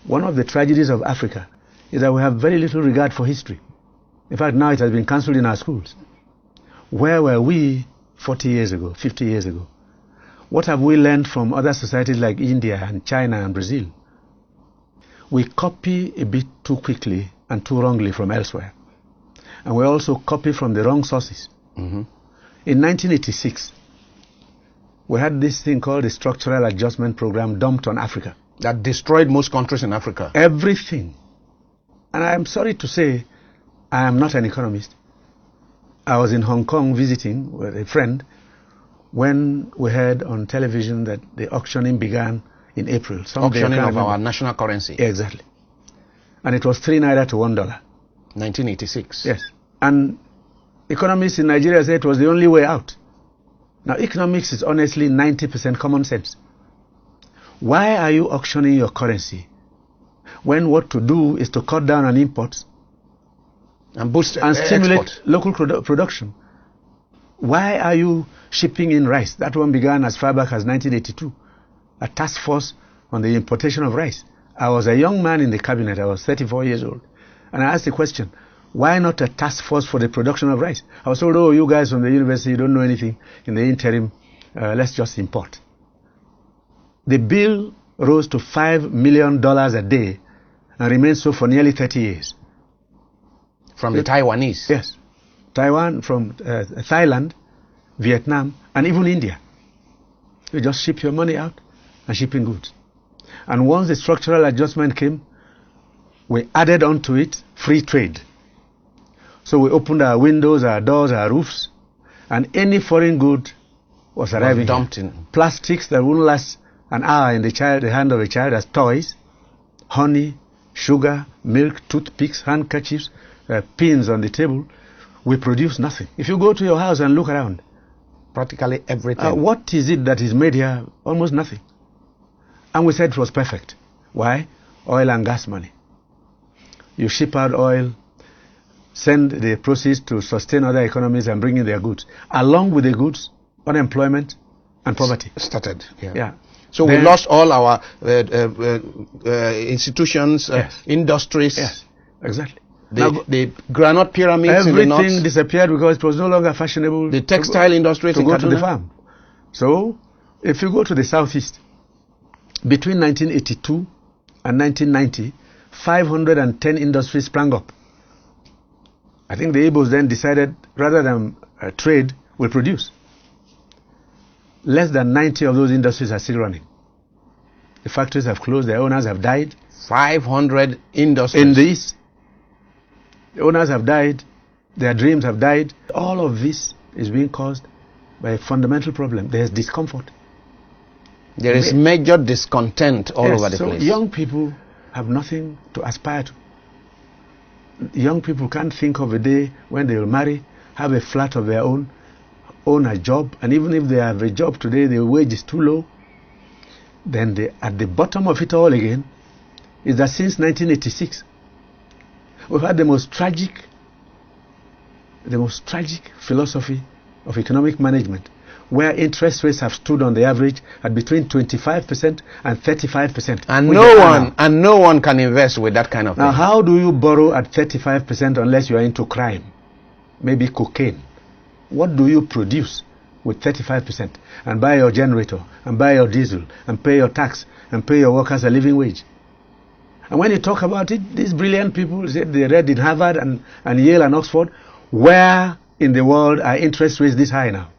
One of the tragedies of Africa is that we have very little regard for history. In fact, now it has been cancelled in our schools. Where were we 40 years ago, 50 years ago? What have we learned from other societies like India and China and Brazil? We copy a bit too quickly and too wrongly from elsewhere. And we also copy from the wrong sources. Mm-hmm. In 1986, we had this thing called the Structural Adjustment Program dumped on Africa. That destroyed most countries in Africa. Everything. And I am sorry to say, I am not an economist. I was in Hong Kong visiting with a friend when we heard on television that the auctioning began in April. Auctioning of our national currency. Exactly. And it was 3 naira to $1. 1986. Yes. And economists in Nigeria said it was the only way out. Now, economics is honestly 90% common sense. Why are you auctioning your currency when what to do is to cut down on imports and boost and stimulate export. Local production? Why are you shipping in rice? That one began as far back as 1982, a task force on the importation of rice. I was a young man in the cabinet. I was 34 years old. And I asked the question, why not a task force for the production of rice? I was told, oh, you guys from the university, you don't know anything. In the interim, let's just import. The bill rose to $5 million a day and remained so for nearly 30 years. From the Taiwanese? Yes. Taiwan, from Thailand, Vietnam, and even India. You just ship your money out and ship in goods. And once the structural adjustment came, we added onto it free trade. So we opened our windows, our doors, our roofs, and any foreign good was arriving. Dumped in. Plastics that wouldn't last an hour in the hand of a child as toys, honey, sugar, milk, toothpicks, handkerchiefs, pins on the table. We produce nothing. If you go to your house and look around, practically everything. What is it that is made here? Almost nothing. And we said it was perfect. Why? Oil and gas money. You ship out oil, send the proceeds to sustain other economies and bring in their goods. Along with the goods, unemployment and poverty Started. Yeah. So then, we lost all our institutions, yes. Industries. Yes, exactly. The granite pyramids in the north. Everything disappeared because it was no longer fashionable. The textile industries to in go Kaduna. to the farm. So, if you go to the southeast, between 1982 and 1990, 510 industries sprang up. I think the Igbos then decided, rather than trade, we'll produce. Less than 90 of those industries are still running. The factories have closed, their owners have died. 500 industries. In the east, the owners have died, their dreams have died. All of this is being caused by a fundamental problem. There's discomfort. There is major discontent all over the place. So young people have nothing to aspire to. Young people can't think of a day when they will marry, have a flat of their own, own a job, and even if they have a job today, the wage is too low. Then at the bottom of it all again is that since 1986, we've had the most tragic philosophy of economic management, where interest rates have stood on the average at between 25% and 35%. And no one can invest with that kind of thing. Now, how do you borrow at 35% unless you are into crime? Maybe cocaine. What do you produce with 35%? And buy your generator, and buy your diesel, and pay your tax, and pay your workers a living wage. And when you talk about it, these brilliant people said they read in Harvard and Yale and Oxford. Where in the world are interest rates this high now?